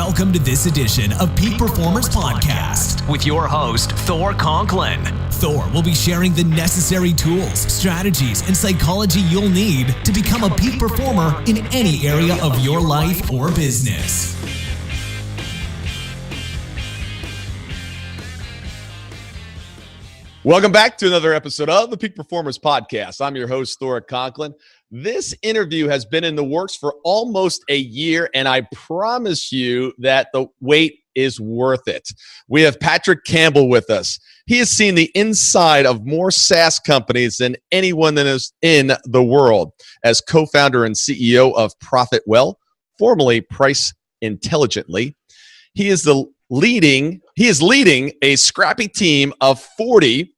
Welcome to this edition of Peak Performers Podcast with your host, Thor Conklin. Thor will be sharing the necessary tools, strategies, and psychology you'll need to become a peak performer in any area of your life or business. Welcome back to another episode of the Peak Performers Podcast. I'm your host, Thor Conklin. This interview has been in the works for almost a year, and I promise you that the wait is worth it. We have Patrick Campbell with us. He has seen the inside of more SaaS companies than anyone that is in the world. As co-founder and CEO of ProfitWell, formerly Price Intelligently, he is leading a scrappy team of 40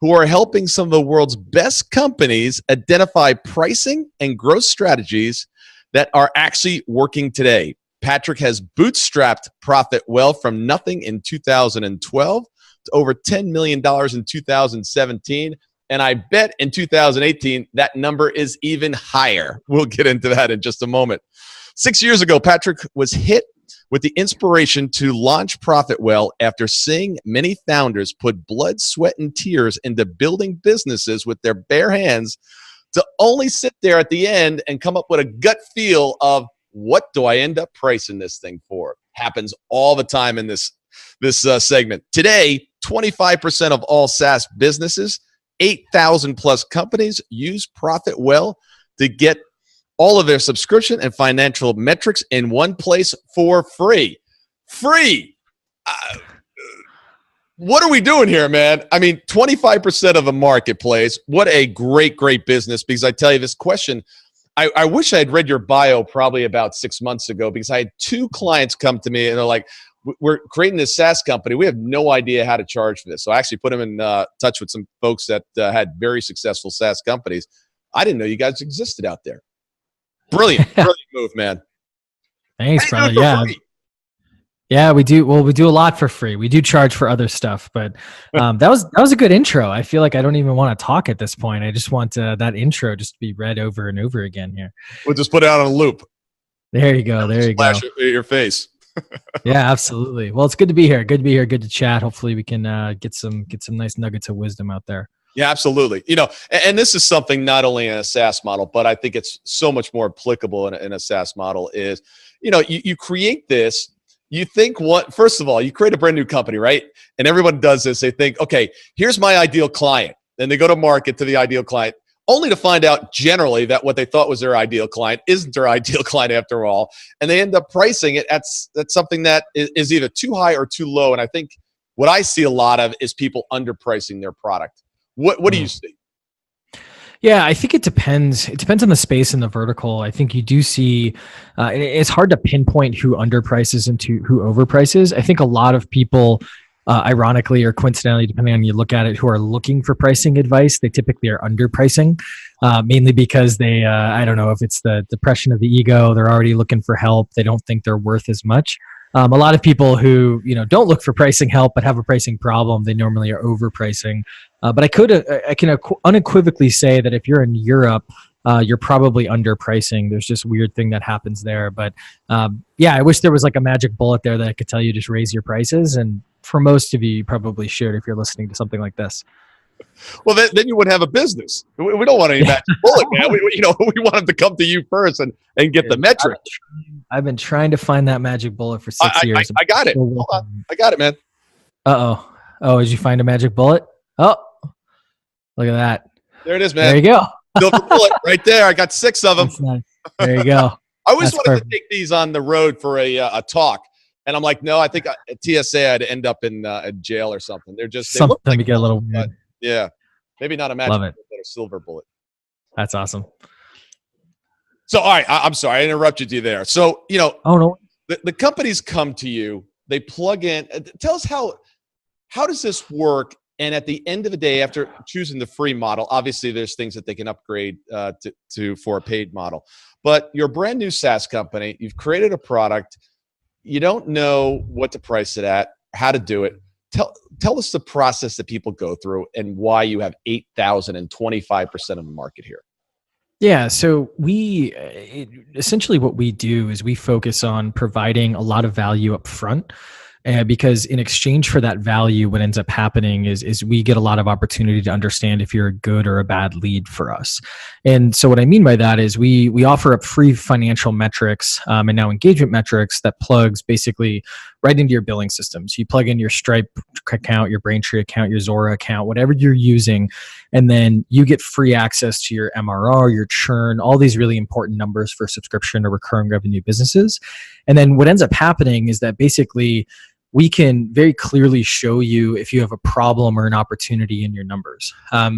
who are helping some of the world's best companies identify pricing and growth strategies that are actually working today. Patrick has bootstrapped ProfitWell from nothing in 2012 to over $10 million in 2017. And I bet in 2018, that number is even higher. We'll get into that in just a moment. 6 years ago, Patrick was hit with the inspiration to launch ProfitWell after seeing many founders put blood, sweat, and tears into building businesses with their bare hands to only sit there at the end and come up with a gut feel of, what do I end up pricing this thing for? Happens all the time in this segment. Today, 25% of all SaaS businesses, 8,000 plus companies use ProfitWell to get all of their subscription and financial metrics in one place for free. Free! What are we doing here, man? I mean, 25% of the marketplace. What a great, great business. Because I tell you this question, I wish I had read your bio probably about 6 months ago, because I had two clients come to me and they're like, we're creating this SaaS company. We have no idea how to charge for this. So I actually put them in touch with some folks that had very successful SaaS companies. I didn't know you guys existed out there. Brilliant move, man. Thanks, brother. Yeah, we do. Well, we do a lot for free. We do charge for other stuff, but that was a good intro. I feel like I don't even want to talk at this point. I just want that intro just to be read over and over again here. We'll just put it out on a loop. There you go. There you go. Flash your face. Yeah, absolutely. Well, it's good to be here. Good to be here. Good to chat. Hopefully, we can get some nice nuggets of wisdom out there. Yeah, absolutely. You know, and this is something not only in a SaaS model, but I think it's so much more applicable in a SaaS model is, you know, you create this, you think first of all, you create a brand new company, right? And everyone does this. They think, okay, here's my ideal client. Then they go to market to the ideal client, only to find out generally that what they thought was their ideal client isn't their ideal client after all. And they end up pricing it. That's something that is either too high or too low. And I think what I see a lot of is people underpricing their product. What do you see? Yeah, I think it depends. It depends on the space and the vertical. I think you do see, it's hard to pinpoint who underprices and who overprices. I think a lot of people, ironically or coincidentally, depending on you look at it, who are looking for pricing advice, they typically are underpricing, mainly because they, I don't know if it's the depression of the ego, they're already looking for help. They don't think they're worth as much. A lot of people who, don't look for pricing help but have a pricing problem, they normally are overpricing. But I can unequivocally say that if you're in Europe, you're probably underpricing. There's just weird thing that happens there. But yeah, I wish there was like a magic bullet there that I could tell you just raise your prices. And for most of you probably should if you're listening to something like this. Well, then you wouldn't have a business. We don't want any magic bullet, man. We want them to come to you first and get the metric. I've been trying to find that magic bullet for 6 years. I got it. Hold on. I got it, man. Oh, did you find a magic bullet? Oh, look at that. There it is, man. There you go. Silver bullet right there. I got 6 of them. That's nice. There you go. I always wanted to take these on the road for a talk. And I'm like, no, I think at TSA I'd end up in jail or something. They something like to get a little weird. Yeah. Maybe not a magic bullet, but a silver bullet. That's awesome. So, all right, I'm sorry. I interrupted you there. So, oh, no. The companies come to you, they plug in. Tell us how does this work? And at the end of the day, after choosing the free model, obviously there's things that they can upgrade to for a paid model. But you're a brand new SaaS company. You've created a product. You don't know what to price it at, how to do it. Tell us the process that people go through and why you have 8,000 and 25% of the market here. Yeah, so essentially what we do is we focus on providing a lot of value up front. Because in exchange for that value, what ends up happening is we get a lot of opportunity to understand if you're a good or a bad lead for us. And so what I mean by that is we offer up free financial metrics and now engagement metrics that plugs basically right into your billing systems. You plug in your Stripe account, your Braintree account, your Zora account, whatever you're using, and then you get free access to your MRR, your churn, all these really important numbers for subscription or recurring revenue businesses. And then what ends up happening is that basically we can very clearly show you if you have a problem or an opportunity in your numbers.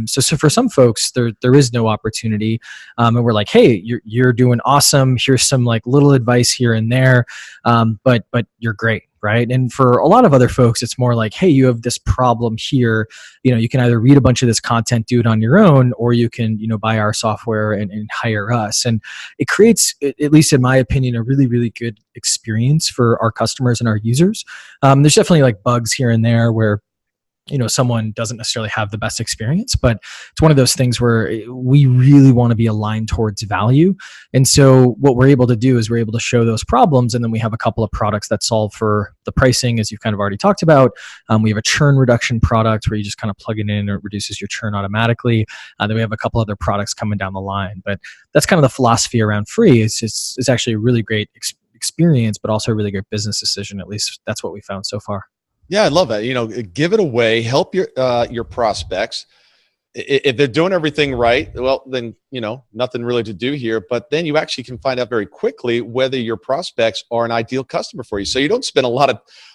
So for some folks, there is no opportunity, and we're like, hey, you're doing awesome. Here's some like little advice here and there, but you're great, right? And for a lot of other folks, it's more like, hey, you have this problem here. You can either read a bunch of this content, do it on your own, or you can buy our software and hire us. And it creates, at least in my opinion, a really, really good experience for our customers and our users. There's definitely like bugs here and there where someone doesn't necessarily have the best experience, but it's one of those things where we really want to be aligned towards value. And so what we're able to do is we're able to show those problems. And then we have a couple of products that solve for the pricing, as you've kind of already talked about. We have a churn reduction product where you just kind of plug it in and it reduces your churn automatically. Then we have a couple other products coming down the line, but that's kind of the philosophy around free. It's actually a really great experience, but also a really great business decision. At least that's what we found so far. Yeah, I love that. Give it away, help your prospects. If they're doing everything right, well, then, nothing really to do here. But then you actually can find out very quickly whether your prospects are an ideal customer for you. So you don't spend a lot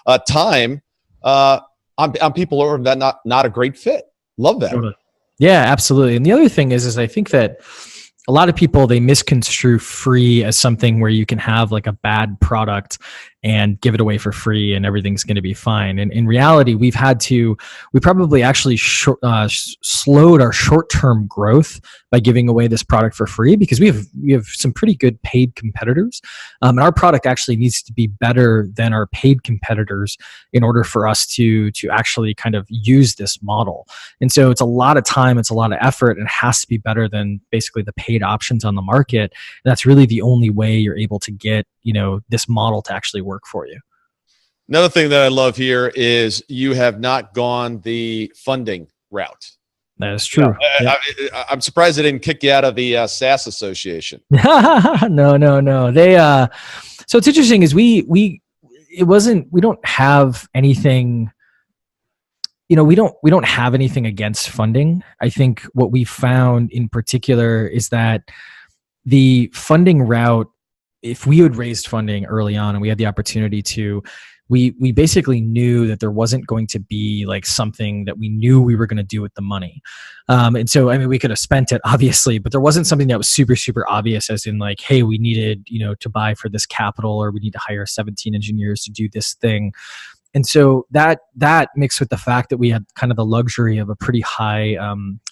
of time on people who are not a great fit. Love that. Totally. Yeah, absolutely. And the other thing is I think that a lot of people, they misconstrue free as something where you can have like a bad product and give it away for free and everything's going to be fine. And in reality, we probably actually slowed our short-term growth by giving away this product for free because we have some pretty good paid competitors. And our product actually needs to be better than our paid competitors in order for us to actually kind of use this model. And so it's a lot of time, it's a lot of effort, and it has to be better than basically the paid options on the market. And that's really the only way you're able to get this model to actually work for you. Another thing that I love here is you have not gone the funding route. That is true. I'm surprised they didn't kick you out of the SaaS association. No. They so it's interesting is we don't have anything. We don't have anything against funding. I think what we found in particular is that the funding route, if we had raised funding early on and we had the opportunity to, we basically knew that there wasn't going to be like something that we knew we were going to do with the money. And so, we could have spent it obviously, but there wasn't something that was super, super obvious as in like, hey, we needed, to buy for this capital, or we need to hire 17 engineers to do this thing. And so that mixed with the fact that we had kind of the luxury of a pretty high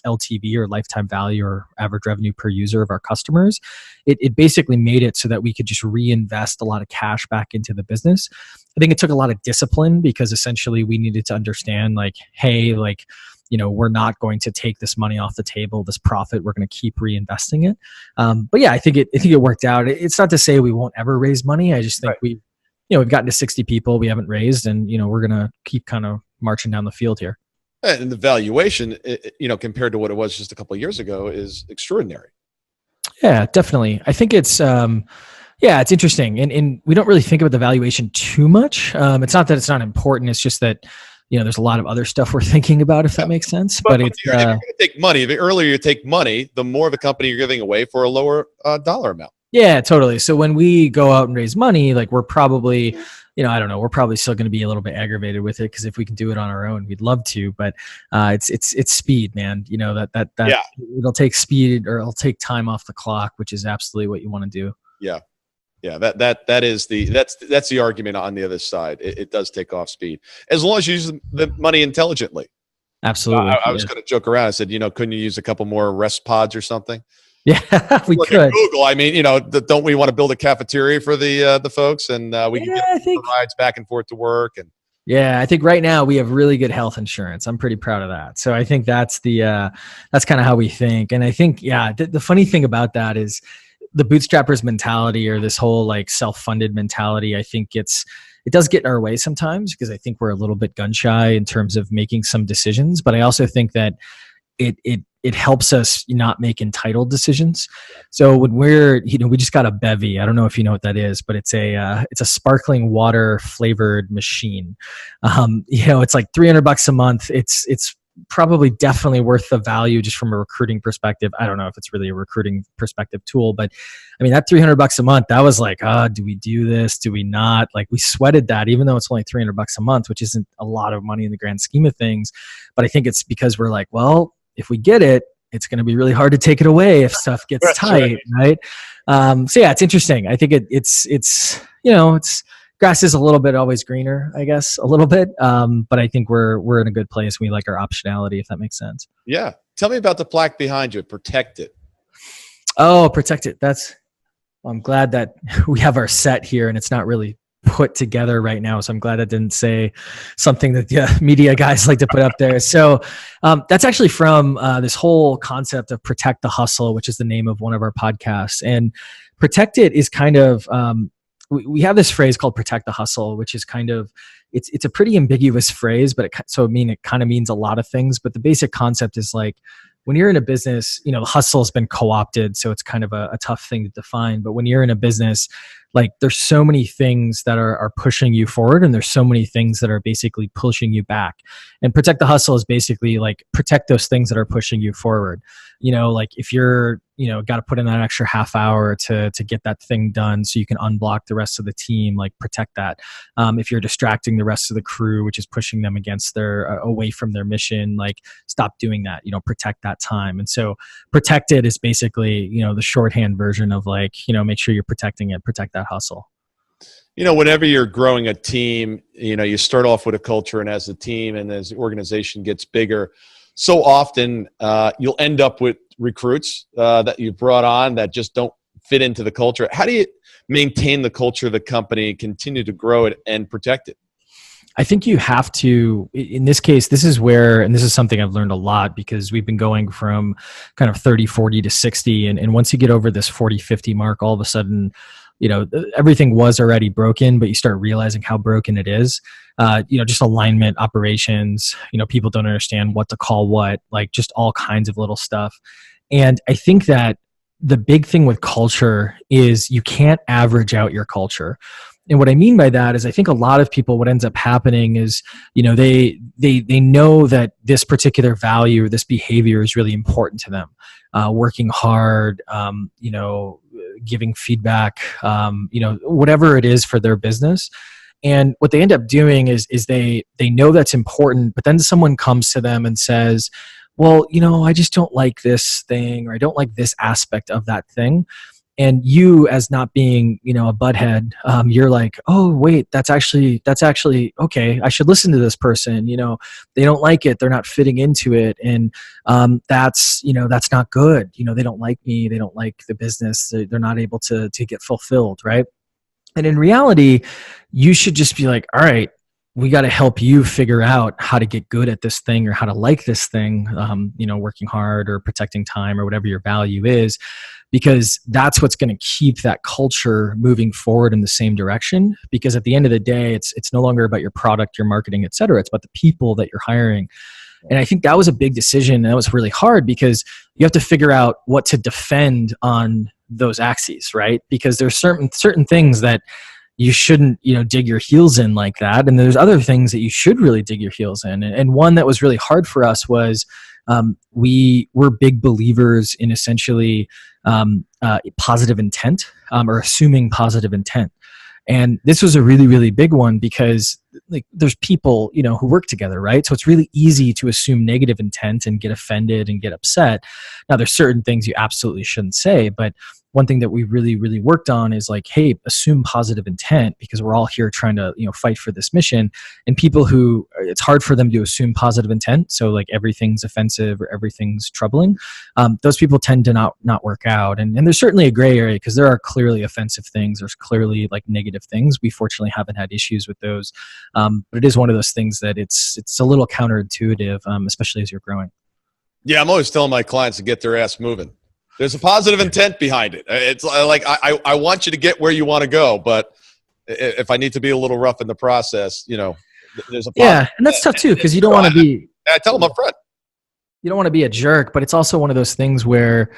LTV or lifetime value or average revenue per user of our customers, it basically made it so that we could just reinvest a lot of cash back into the business. I think it took a lot of discipline because essentially we needed to understand like, hey, like, we're not going to take this money off the table, this profit, we're going to keep reinvesting it. But yeah, I think it worked out. It's not to say we won't ever raise money. I just think we've gotten to 60 people we haven't raised, and, we're going to keep kind of marching down the field here. And the valuation, compared to what it was just a couple of years ago, is extraordinary. Yeah, definitely. I think it's, it's interesting. And we don't really think about the valuation too much. It's not that it's not important. It's just that, there's a lot of other stuff we're thinking about, if that makes sense. But it's, if you're going to take money, the earlier you take money, the more of a company you're giving away for a lower dollar amount. Yeah, totally. So when we go out and raise money, like we're probably, I don't know, we're probably still going to be a little bit aggravated with it because if we can do it on our own, we'd love to. But it's speed, man. It'll take speed, or it'll take time off the clock, which is absolutely what you want to do. Yeah. That's the argument on the other side. It does take off speed as long as you use the money intelligently. Absolutely. I was going to joke around. I said, couldn't you use a couple more rest pods or something? Yeah, we could. Google. Don't we want to build a cafeteria for the folks, and we can get rides back and forth to work, and Yeah, I think right now we have really good health insurance. I'm pretty proud of that. So I think that's that's kind of how we think. And I think, yeah, the funny thing about that is the bootstrappers mentality, or this whole like self-funded mentality. I think it does get in our way sometimes, because I think we're a little bit gun shy in terms of making some decisions. But I also think that it helps us not make entitled decisions. So when we just got a bevy. I don't know if you know what that is, but it's a sparkling water flavored machine. It's like $300 a month. It's probably definitely worth the value just from a recruiting perspective. I don't know if it's really a recruiting perspective tool, but I mean, that $300 a month, that was like, do we do this? Do we not? Like, we sweated that, even though it's only $300 a month, which isn't a lot of money in the grand scheme of things. But I think it's because we're like, well, if we get it, it's going to be really hard to take it away if stuff gets tight, right? So yeah, it's interesting. I think it's grass is a little bit always greener, I guess, a little bit. But I think we're in a good place. We like our optionality, if that makes sense. Yeah. Tell me about the plaque behind you. Protect it. Oh, protect it. I'm glad that we have our set here and it's not really put together right now. So I'm glad I didn't say something that the media guys like to put up there. So that's actually from this whole concept of Protect the Hustle, which is the name of one of our podcasts. And Protect It is kind of, we have this phrase called Protect the Hustle, which is kind of, it's a pretty ambiguous phrase, but it kind of means a lot of things. But the basic concept is like, when you're in a business, the hustle has been co-opted, so it's kind of a tough thing to define. But when you're in a business, like, there's so many things that are pushing you forward, and there's so many things that are basically pushing you back. And Protect the Hustle is basically like, protect those things that are pushing you forward. Like if you're, got to put in that extra half hour to get that thing done so you can unblock the rest of the team, like protect that. If you're distracting the rest of the crew, which is pushing them away from their mission, like stop doing that, protect that time. And so Protect It is basically, the shorthand version of like, make sure you're protecting it, protect that hustle. Whenever you're growing a team, you start off with a culture, and as the team and as the organization gets bigger, so often you'll end up with recruits that you brought on that just don't fit into the culture. How do you maintain the culture of the company, continue to grow it and protect it? I think you have to, in this case, this is where, and this is something I've learned a lot, because we've been going from kind of 30, 40 to 60. And once you get over this 40, 50 mark, all of a sudden, everything was already broken, but you start realizing how broken it is. Just alignment, operations, people don't understand what to call what, like just all kinds of little stuff. And I think that the big thing with culture is you can't average out your culture. And what I mean by that is, I think a lot of people, what ends up happening is, they know that this particular value or this behavior is really important to them. Working hard, giving feedback, whatever it is for their business. And what they end up doing is they know that's important, but then someone comes to them and says, well, I just don't like this thing, or I don't like this aspect of that thing. And you, as not being, a butthead, you're like, oh, wait, that's actually okay. I should listen to this person. They don't like it. They're not fitting into it. And that's not good. They don't like me. They don't like the business. They're not able to get fulfilled. Right. And in reality, you should just be like, all right, we got to help you figure out how to get good at this thing, or how to like this thing, working hard or protecting time or whatever your value is, because that's what's going to keep that culture moving forward in the same direction. Because at the end of the day, it's no longer about your product, your marketing, et cetera. It's about the people that you're hiring. And I think that was a big decision. And that was really hard, because you have to figure out what to defend on those axes, right? Because there's certain things that you shouldn't, dig your heels in like that. And there's other things that you should really dig your heels in. And one that was really hard for us was we were big believers in essentially positive intent, or assuming positive intent. And this was a really, really big one, because like there's people, who work together, right? So it's really easy to assume negative intent and get offended and get upset. Now, there's certain things you absolutely shouldn't say, but one thing that we really worked on is like, hey, assume positive intent, because we're all here trying to, fight for this mission. And people who it's hard for them to assume positive intent, so like everything's offensive or everything's troubling, those people tend to not work out. And there's certainly a gray area, because there are clearly offensive things, there's clearly like negative things. We fortunately haven't had issues with those, but it is one of those things that it's a little counterintuitive, especially as you're growing. Yeah, I'm always telling my clients to get their ass moving. There's a positive intent behind it. It's like I want you to get where you want to go, but if I need to be a little rough in the process, there's a and that's tough too, because you don't want to be. I tell them up front. You don't want to be a jerk, but it's also one of those things where,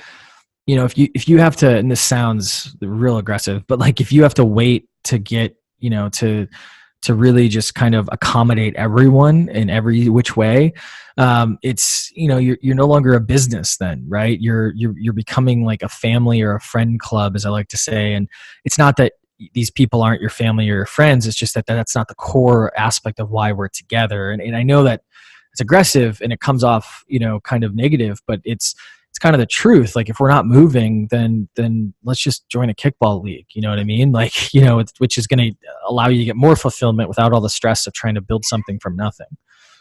if you have to, and this sounds real aggressive, but like if you have to wait to get, to really just kind of accommodate everyone in every which way, it's, you're no longer a business then, right? You're becoming like a family or a friend club, as I like to say. And it's not that these people aren't your family or your friends. It's just that that's not the core aspect of why we're together. And I know that it's aggressive and it comes off, kind of negative, but it's kind of the truth. Like if we're not moving, then let's just join a kickball league. You know what I mean? Like, which is going to allow you to get more fulfillment without all the stress of trying to build something from nothing.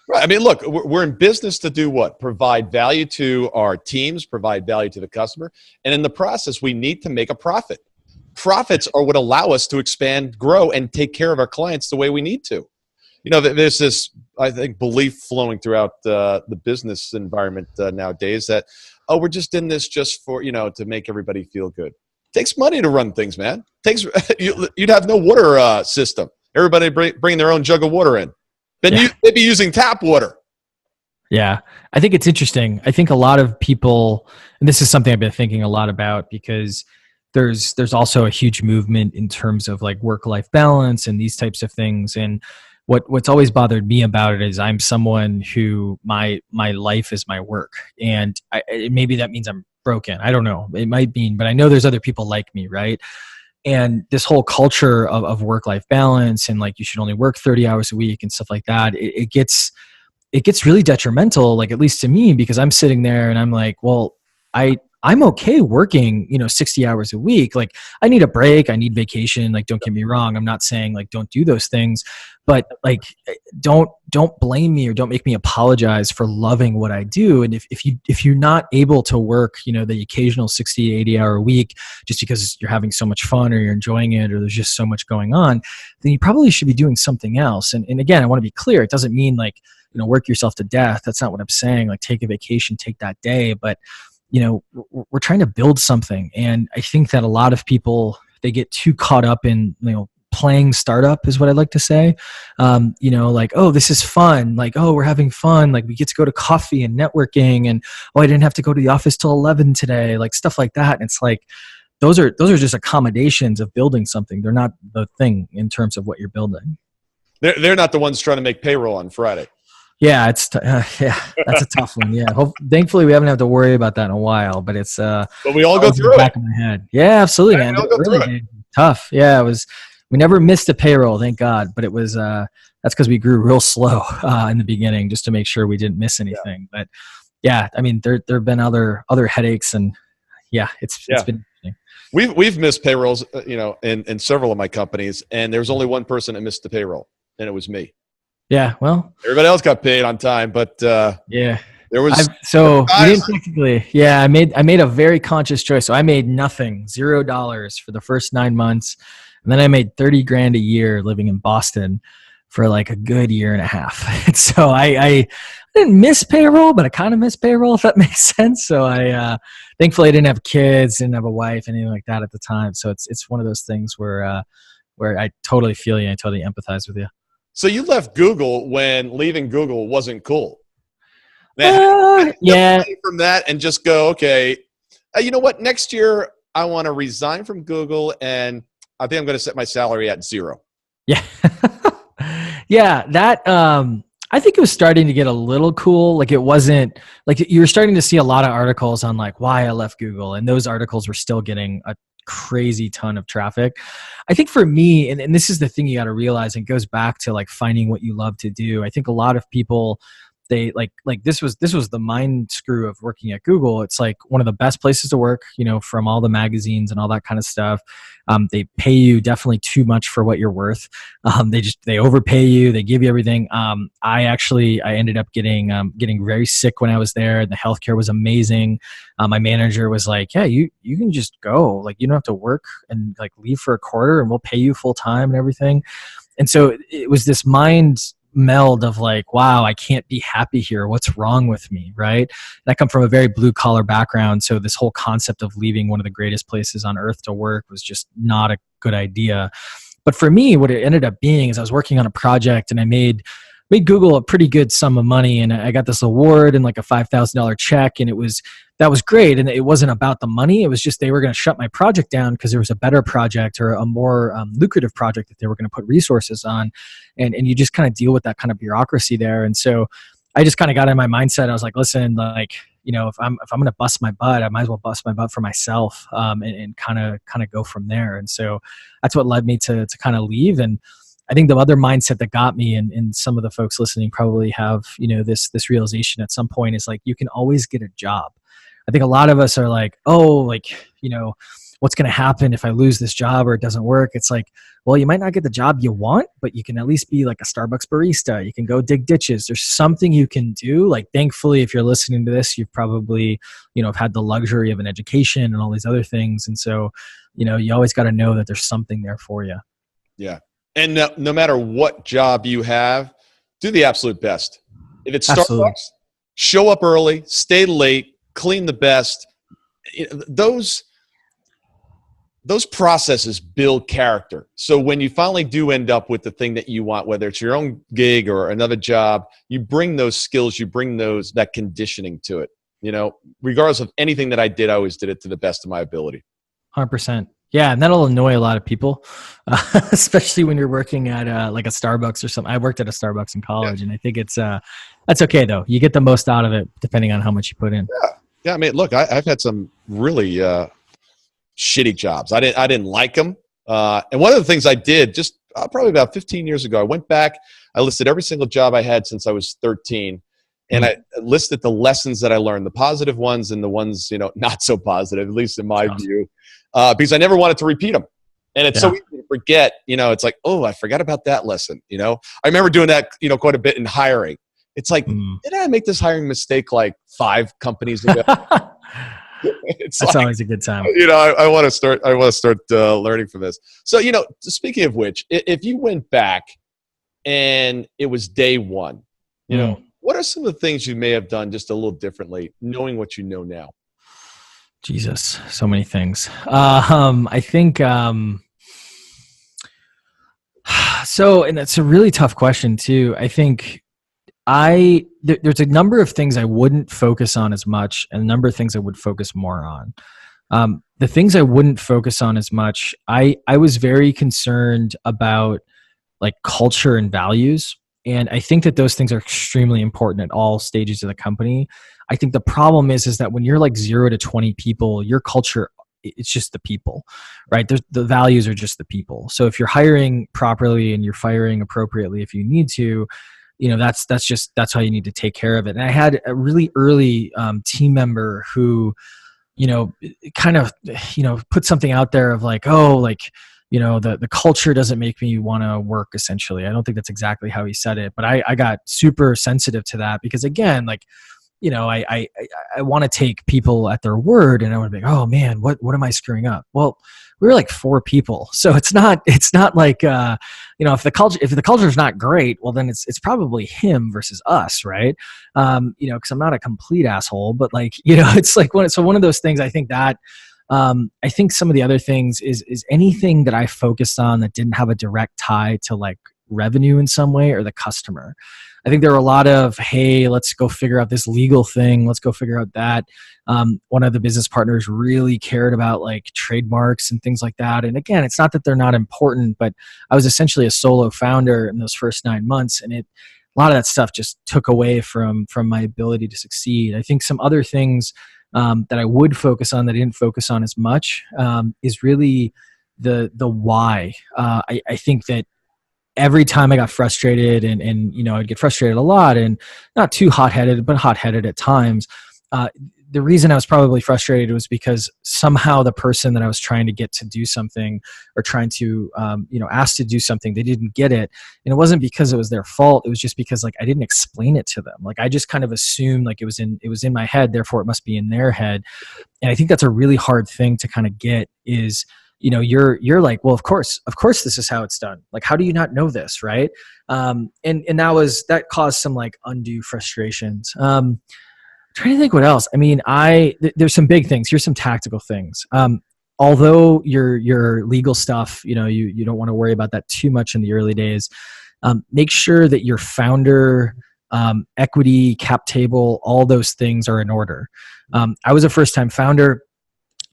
Right. I mean, look, we're in business to do what? Provide value to our teams, provide value to the customer. And in the process, we need to make a profit. Profits are what allow us to expand, grow, and take care of our clients the way we need to. There's this, I think, belief flowing throughout the business environment nowadays that, we're just in this just for, to make everybody feel good. It takes money to run things, man. You'd have no water system. Everybody bring their own jug of water in. Then they'd be using tap water. Yeah, I think it's interesting. I think a lot of people, and this is something I've been thinking a lot about, because there's also a huge movement in terms of like work-life balance and these types of things. And what's always bothered me about it is I'm someone who my life is my work, and maybe that means I'm broken. I don't know. It might mean, but I know there's other people like me, right? And this whole culture of work-life balance and like you should only work 30 hours a week and stuff like that, it gets really detrimental, like at least to me, because I'm sitting there and I'm like, well, I'm okay working, 60 hours a week. Like I need a break. I need vacation. Like, don't get me wrong. I'm not saying like, don't do those things, but like, don't blame me or don't make me apologize for loving what I do. And if you're not able to work, the occasional 60 to 80 hour week, just because you're having so much fun or you're enjoying it, or there's just so much going on, then you probably should be doing something else. And again, I want to be clear. It doesn't mean like, work yourself to death. That's not what I'm saying. Like take a vacation, take that day, but we're trying to build something. And I think that a lot of people, they get too caught up in, playing startup is what I like to say. Like, oh, this is fun. Like, oh, we're having fun. Like we get to go to coffee and networking, and, oh, I didn't have to go to the office till 11 today, like stuff like that. And it's like, those are just accommodations of building something. They're not the thing in terms of what you're building. They're not the ones trying to make payroll on Friday. Yeah, that's a tough one. Yeah, thankfully we haven't had to worry about that in a while, but it's but we all go through it. Back in my head. Yeah, absolutely, man. Really tough. Yeah, it was. We never missed a payroll, thank God. But it was that's because we grew real slow in the beginning, just to make sure we didn't miss anything. Yeah. But yeah, I mean, there've been other headaches, and it's been interesting. We've missed payrolls, in several of my companies, and there was only one person that missed the payroll, and it was me. Yeah, well, everybody else got paid on time, but there was. We didn't technically. Yeah, I made a very conscious choice. So I made nothing, $0 for the first 9 months, and then I made $30,000 a year living in Boston for like a good year and a half. And so I didn't miss payroll, but I kind of missed payroll, if that makes sense. So I thankfully I didn't have kids, didn't have a wife, anything like that at the time. So it's one of those things where I totally feel you, I totally empathize with you. So you left Google when leaving Google wasn't cool. Yeah. From that and just go, okay, you know what? Next year I want to resign from Google, and I think I'm going to set my salary at 0. Yeah. Yeah. That, I think it was starting to get a little cool. Like it wasn't like you were starting to see a lot of articles on like why I left Google, and those articles were still getting a crazy ton of traffic. I think for me, and this is the thing you got to realize, and it goes back to like finding what you love to do. I think a lot of people, this was the mind screw of working at Google. It's like one of the best places to work, from all the magazines and all that kind of stuff. They pay you definitely too much for what you're worth. They overpay you. They give you everything. I ended up getting very sick when I was there. The healthcare was amazing. My manager was like, yeah, you can just go. Like, you don't have to work and like leave for a quarter and we'll pay you full time and everything. And so it was this mind meld of like, wow, I can't be happy here. What's wrong with me, right? And I come from a very blue collar background. So this whole concept of leaving one of the greatest places on earth to work was just not a good idea. But for me, what it ended up being is I was working on a project and I made Google a pretty good sum of money, and I got this award and like a $5,000 check, and that was great. And it wasn't about the money. It was just they were going to shut my project down because there was a better project or a more lucrative project that they were going to put resources on, and you just kind of deal with that kind of bureaucracy there. And so I just kind of got in my mindset. I was like, listen, like, if I'm going to bust my butt, I might as well bust my butt for myself, and kind of go from there. And so that's what led me to kind of leave. And I think the other mindset that got me, and some of the folks listening probably have, this realization at some point, is like, you can always get a job. I think a lot of us are like, oh, like, what's going to happen if I lose this job or it doesn't work? It's like, well, you might not get the job you want, but you can at least be like a Starbucks barista. You can go dig ditches. There's something you can do. Like, thankfully, if you're listening to this, you've probably, have had the luxury of an education and all these other things. And so, you always got to know that there's something there for you. Yeah. And no matter what job you have, do the absolute best. If it's Starbucks, show up early, stay late, clean the best. Those processes build character. So when you finally do end up with the thing that you want, whether it's your own gig or another job, you bring those skills, you bring that conditioning to it. Regardless of anything that I did, I always did it to the best of my ability. 100%. Yeah, and that'll annoy a lot of people, especially when you're working at like a Starbucks or something. I worked at a Starbucks in college, and I think it's that's okay though. You get the most out of it depending on how much you put in. Yeah. I mean, look, I've had some really shitty jobs. I didn't like them, and one of the things I did just probably about 15 years ago, I went back. I listed every single job I had since I was 13. And I listed the lessons that I learned, the positive ones and the ones, not so positive, at least in my view, because I never wanted to repeat them. And it's so easy to forget, it's like, oh, I forgot about that lesson. I remember doing that, quite a bit in hiring. It's like, did I make this hiring mistake like 5 companies ago? That's like, always a good time. I want to start learning from this. So, speaking of which, if you went back and it was day one, what are some of the things you may have done just a little differently, knowing what you know now? Jesus, so many things. I think, so, and that's a really tough question too. I think there's a number of things I wouldn't focus on as much, and a number of things I would focus more on. The things I wouldn't focus on as much, I was very concerned about like culture and values. And I think that those things are extremely important at all stages of the company. I think the problem is that when you're like 0 to 20 people, your culture, it's just the people, right? The values are just the people. So if you're hiring properly and you're firing appropriately, if you need to, that's how you need to take care of it. And I had a really early team member who, kind of, put something out there of like, oh, like, the culture doesn't make me want to work, essentially. I don't think that's exactly how he said it, but I got super sensitive to that because, again, like, I want to take people at their word, and I want to be like, oh man, what am I screwing up? Well, we were like 4 people. So it's not like, if the culture is not great, well then it's probably him versus us. Right. Cause I'm not a complete asshole, but like, it's like one of those things. I think that, I think some of the other things is anything that I focused on that didn't have a direct tie to like revenue in some way or the customer. I think there were a lot of, hey, let's go figure out this legal thing. Let's go figure out that. One of the business partners really cared about like trademarks and things like that. And again, it's not that they're not important, but I was essentially a solo founder in those first 9 months. And a lot of that stuff just took away from my ability to succeed. I think some other things that I would focus on that I didn't focus on as much is really the why. I think that every time I got frustrated and I'd get frustrated a lot and not too hot-headed, but hot-headed at times. The reason I was probably frustrated was because somehow the person that I was trying to get to do something or trying to, ask to do something, they didn't get it. And it wasn't because it was their fault. It was just because like I didn't explain it to them. Like I just kind of assumed like it was in my head, therefore it must be in their head. And I think that's a really hard thing to kind of get is, you're like, well, of course this is how it's done. Like, how do you not know this? Right. And that caused some like undue frustrations. Trying to think what else. I mean, there's some big things. Here's some tactical things. Although your legal stuff, you don't want to worry about that too much in the early days. Make sure that your founder, equity, cap table, all those things are in order. I was a first-time founder.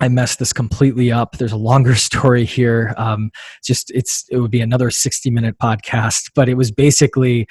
I messed this completely up. There's a longer story here. It would be another 60-minute podcast, but it was basically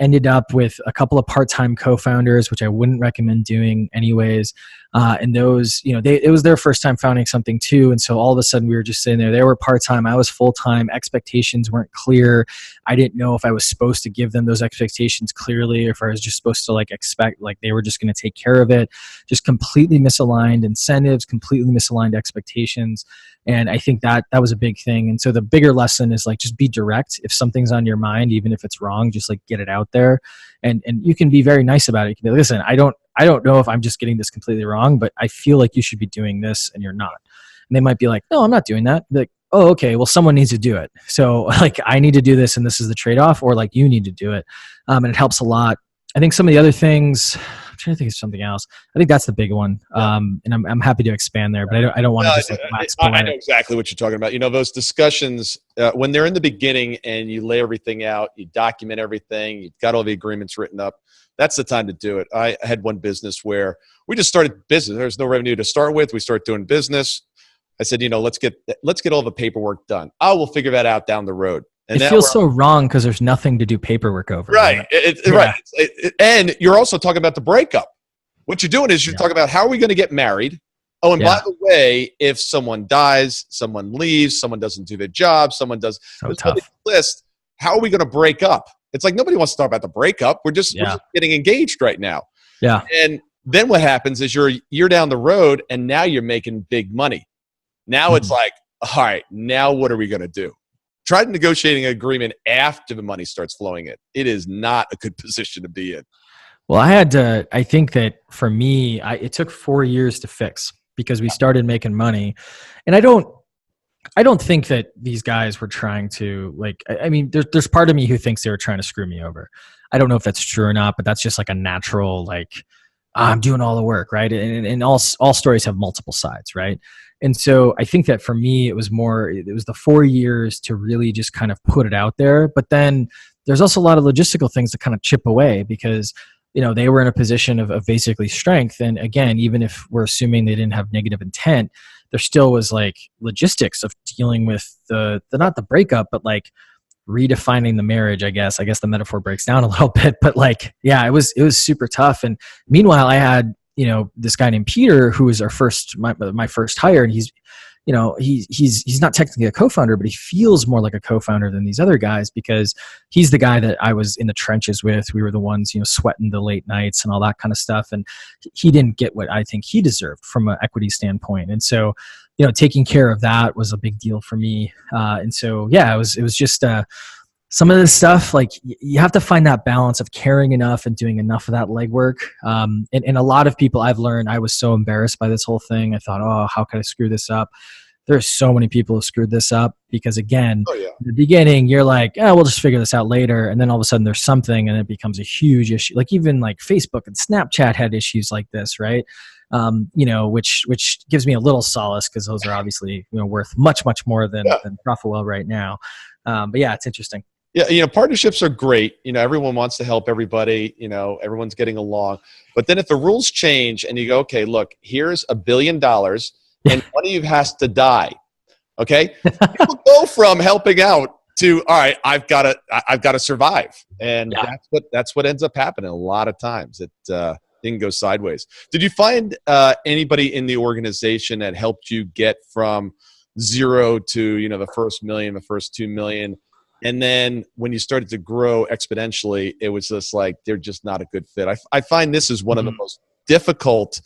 ended up with a couple of part-time co-founders, which I wouldn't recommend doing anyways. And those, it was their first time founding something too. And so all of a sudden we were just sitting there. They were part-time. I was full-time. Expectations weren't clear. I didn't know if I was supposed to give them those expectations clearly, or if I was just supposed to expect they were just going to take care of it. Just completely misaligned incentives, completely misaligned expectations. And I think that was a big thing. And so the bigger lesson is just be direct. If something's on your mind, even if it's wrong, just get it out there. And you can be very nice about it. You can be like, listen, I don't know if I'm just getting this completely wrong, but I feel like you should be doing this and you're not. And they might be like, no, I'm not doing that. Like, oh, okay, well, someone needs to do it. So I need to do this and this is the trade-off, or you need to do it. And it helps a lot. I think some of the other things, I'm trying to think of something else. I think that's the big one. And I'm happy to expand there, but I don't want to just wax poetic. I know exactly what you're talking about. Those discussions, when they're in the beginning and you lay everything out, you document everything, you've got all the agreements written up, that's the time to do it. I had one business where we just started business. There's no revenue to start with. We start doing business. I said, let's get all the paperwork done. We'll figure that out down the road. And it feels so wrong because there's nothing to do paperwork over. Right. Right. And you're also talking about the breakup. What you're doing is you're talking about how are we going to get married? Oh, and by the way, if someone dies, someone leaves, someone doesn't do their job, someone does list, how are we going to break up? It's like nobody wants to talk about the breakup. We're just getting engaged right now. Yeah. And then what happens is you're down the road and now you're making big money. Now it's like, all right, now what are we going to do? Try negotiating an agreement after the money starts flowing in. It is not a good position to be in. Well, I think that for me, it took 4 years to fix because we started making money. And I don't think that these guys were trying to there's part of me who thinks they were trying to screw me over. I don't know if that's true or not, but that's just a natural, I'm doing all the work, right? And all stories have multiple sides, right? And so I think that for me, it was the 4 years to really just kind of put it out there. But then there's also a lot of logistical things to kind of chip away because, they were in a position of basically strength. And again, even if we're assuming they didn't have negative intent, there still was logistics of dealing with not the breakup, but redefining the marriage, I guess the metaphor breaks down a little bit, but it was super tough. And meanwhile, I had, this guy named Peter, who was my first hire. And he's not technically a co-founder, but he feels more like a co-founder than these other guys because he's the guy that I was in the trenches with. We were the ones, sweating the late nights and all that kind of stuff. And he didn't get what I think he deserved from an equity standpoint. And so, taking care of that was a big deal for me. And so, it was just some of this stuff, you have to find that balance of caring enough and doing enough of that legwork. And a lot of people I've learned, I was so embarrassed by this whole thing. I thought, oh, how could I screw this up? There's so many people who screwed this up because again, in the beginning, you're like, we'll just figure this out later. And then all of a sudden there's something and it becomes a huge issue. Even Facebook and Snapchat had issues like this, right? Which gives me a little solace because those are obviously, worth much, much more than ProfitWell right now. But it's interesting. Yeah, partnerships are great. Everyone wants to help everybody. Everyone's getting along. But then if the rules change and you go, okay, look, here's $1 billion and one of you has to die. Okay? People go from helping out to, all right, I've got to survive. And that's what ends up happening a lot of times. It can go sideways. Did you find anybody in the organization that helped you get from zero to, the first million, the first 2 million? And then when you started to grow exponentially, it was just like, they're just not a good fit. I find this is one of the most difficult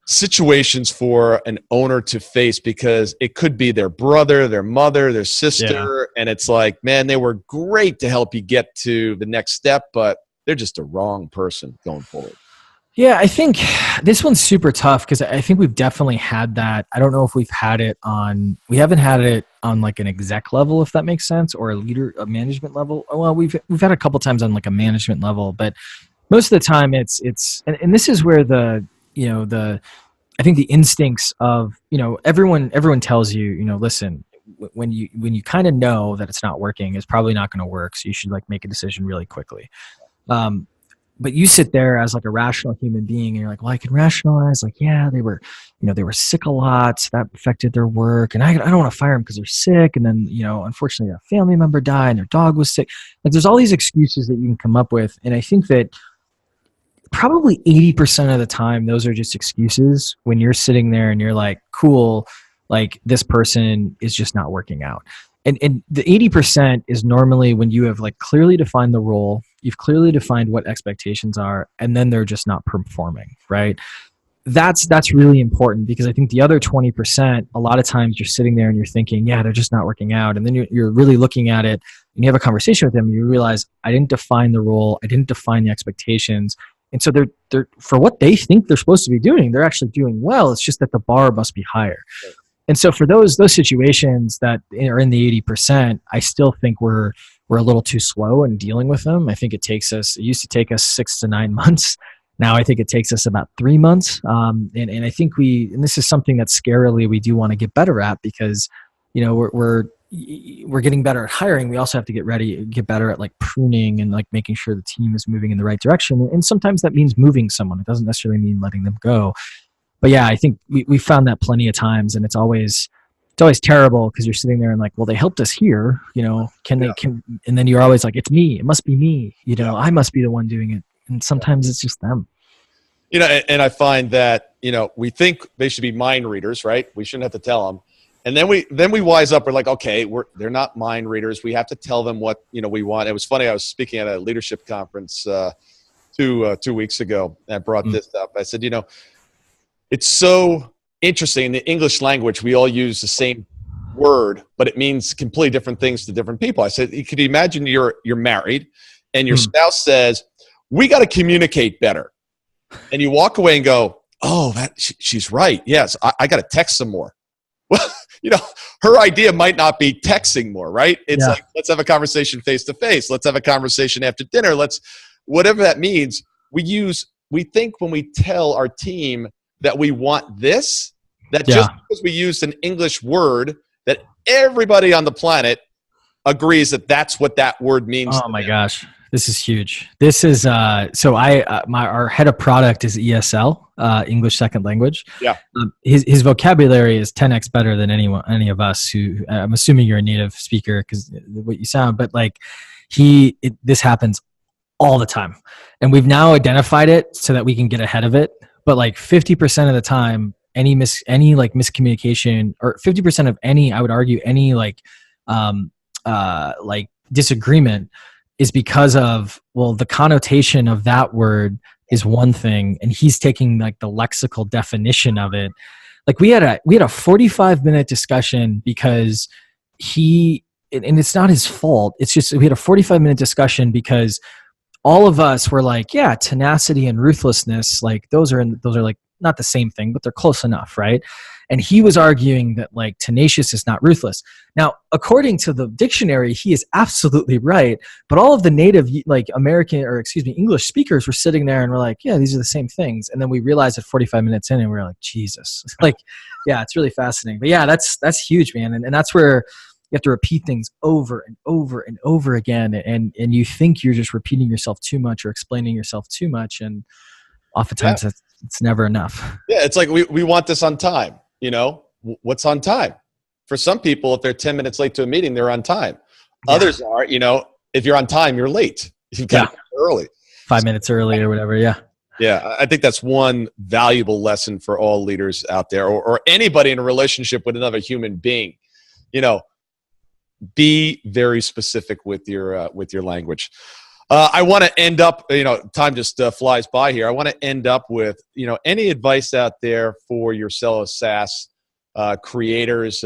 situations for an owner to face, because it could be their brother, their mother, their sister. And it's like, man, they were great to help you get to the next step, but they're just a wrong person going forward. Yeah, I think this one's super tough because I think we've definitely had that. I don't know if we haven't had it on like an exec level, if that makes sense, or a management level. Well, we've had a couple times on like a management level, but most of the time it's and this is where I think the instincts of, everyone tells you, listen, when you kind of know that it's not working, it's probably not going to work. So you should like make a decision really quickly. But you sit there as like a rational human being and you're like, well, I can rationalize, like, yeah, they were sick a lot. So that affected their work. And I don't want to fire them because they're sick. And then, unfortunately a family member died and their dog was sick. Like there's all these excuses that you can come up with. And I think that probably 80% of the time, those are just excuses when you're sitting there and you're like, cool, like this person is just not working out. And the 80% is normally when you have like clearly defined the role, you've clearly defined what expectations are, and then they're just not performing, right? That's really important, because I think the other 20%, a lot of times you're sitting there and you're thinking, yeah, they're just not working out. And then you're really looking at it and you have a conversation with them and you realize, I didn't define the role, I didn't define the expectations. And so they're for what they think they're supposed to be doing, they're actually doing well. It's just that the bar must be higher. Right. And so for those situations that are in the 80%, I still think we're a little too slow in dealing with them. I think it used to take us 6 to 9 months. Now I think it takes us about 3 months. And I think and this is something that scarily we do want to get better at, because, we're getting better at hiring. We also have to get better at like pruning and like making sure the team is moving in the right direction. And sometimes that means moving someone. It doesn't necessarily mean letting them go. But yeah, I think we found that plenty of times, and it's always terrible because you're sitting there and like, well, they helped us here, and then you're always like, it's me, it must be me, I must be the one doing it. And sometimes it's just them. And I find that, we think they should be mind readers, right? We shouldn't have to tell them. And then we wise up. We're like, okay, they're not mind readers. We have to tell them what, we want. It was funny. I was speaking at a leadership conference 2 weeks ago, and I brought this up. I said, it's so interesting. In the English language, we all use the same word, but it means completely different things to different people. I said, you could imagine you're married and your spouse says, we got to communicate better. And you walk away and go, oh, she's right. Yes, I got to text some more. Well, her idea might not be texting more, right? It's like, let's have a conversation face to face. Let's have a conversation after dinner. Whatever that means. We think when we tell our team that we want this, that just because we used an English word, that everybody on the planet agrees that that's what that word means. Oh my gosh. This is huge. This is, our head of product is ESL, English second language. Yeah. His vocabulary is 10x better than any of us who, I'm assuming you're a native speaker because what you sound, but like this happens all the time. And we've now identified it so that we can get ahead of it. But like 50% of the time, any like miscommunication, or 50% of any, I would argue, any like disagreement is because of, well, the connotation of that word is one thing, and he's taking like the lexical definition of it. Like we had a 45-minute discussion because and it's not his fault. It's just we had a 45-minute discussion because all of us were like, yeah, tenacity and ruthlessness, like those are like not the same thing, but they're close enough, right? And he was arguing that like tenacious is not ruthless. Now, according to the dictionary, he is absolutely right. But all of the native like English speakers were sitting there and were like, yeah, these are the same things. And then we realized at 45 minutes in, and we were like, Jesus, like, yeah, it's really fascinating. But yeah, that's huge, man. And that's where you have to repeat things over and over and over again. And you think you're just repeating yourself too much or explaining yourself too much. And oftentimes it's never enough. Yeah. It's like, we want this on time. What's on time? For some people, if they're 10 minutes late to a meeting, they're on time. Yeah. Others are, if you're on time, you're late. You've got to be early. 5 minutes early or whatever. Yeah. Yeah. I think that's one valuable lesson for all leaders out there, or anybody in a relationship with another human being. be very specific with your language. I want to end up, time just flies by here. I want to end up with, any advice out there for your fellow SaaS creators,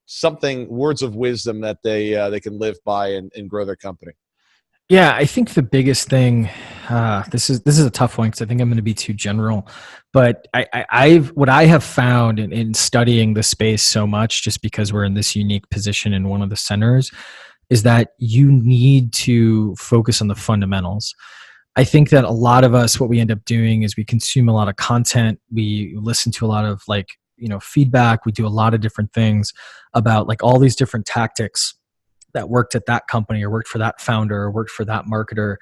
something, words of wisdom that they can live by and grow their company. Yeah, I think the biggest thing, this is a tough one because I think I'm going to be too general, but what I have found in studying the space so much, just because we're in this unique position in one of the centers, is that you need to focus on the fundamentals. I think that a lot of us, what we end up doing is we consume a lot of content, we listen to a lot of feedback, we do a lot of different things about all these different tactics that worked at that company or worked for that founder or worked for that marketer.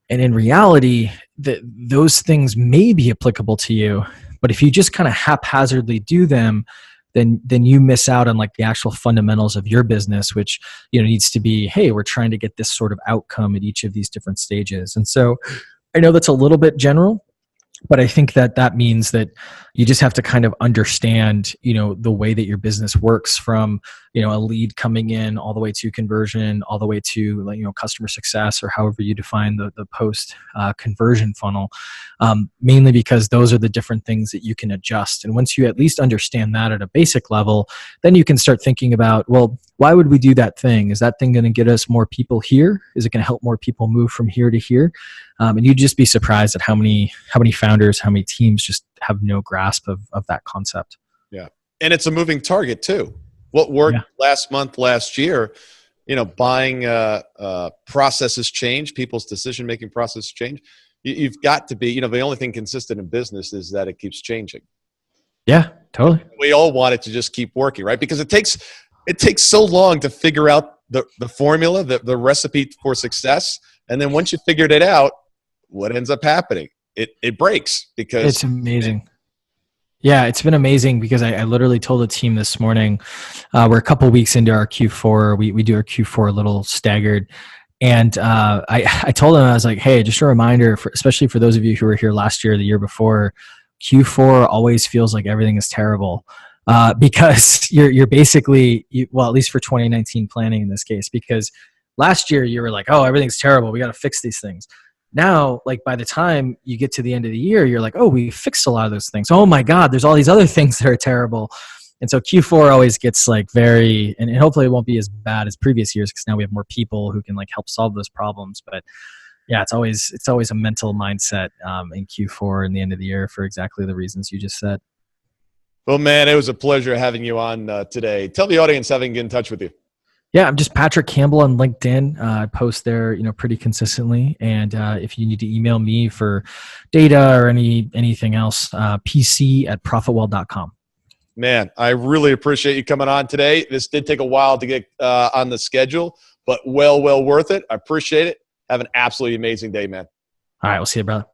And in reality, those things may be applicable to you, but if you just kind of haphazardly do them, then you miss out on the actual fundamentals of your business, which needs to be, hey, we're trying to get this sort of outcome at each of these different stages. And so I know that's a little bit general, but I think that means that you just have to kind of understand, the way that your business works from, a lead coming in all the way to conversion, all the way to customer success, or however you define the post conversion funnel, mainly because those are the different things that you can adjust. And once you at least understand that at a basic level, then you can start thinking about, well, why would we do that thing? Is that thing going to get us more people here? Is it going to help more people move from here to here? And you'd just be surprised at how many founders, how many teams just have no grasp of that concept. Yeah. And it's a moving target too. What worked last year, buying processes change, people's decision-making processes change. You've got to be, the only thing consistent in business is that it keeps changing. Yeah, totally. We all want it to just keep working, right? Because it takes so long to figure out the formula, the recipe for success. And then once you figured it out, what ends up happening? It breaks because it's amazing. Yeah, it's been amazing because I literally told the team this morning, we're a couple weeks into our Q4. We do our Q4 a little staggered. And I told them, I was like, hey, just a reminder, especially for those of you who were here last year, the year before, Q4 always feels like everything is terrible. Because you're basically, well, at least for 2019 planning in this case, because last year you were like, oh, everything's terrible, we got to fix these things. Now, by the time you get to the end of the year, you're like, oh, we fixed a lot of those things. Oh my God, there's all these other things that are terrible. And so Q4 always gets very, and hopefully it won't be as bad as previous years because now we have more people who can help solve those problems. But yeah, it's always a mental mindset in Q4 and the end of the year for exactly the reasons you just said. Well, man, it was a pleasure having you on today. Tell the audience how they can get in touch with you. Yeah, I'm just Patrick Campbell on LinkedIn. I post there, pretty consistently. And if you need to email me for data or anything else, pc@profitwell.com. Man, I really appreciate you coming on today. This did take a while to get on the schedule, but well worth it. I appreciate it. Have an absolutely amazing day, man. All right, we'll see you, brother.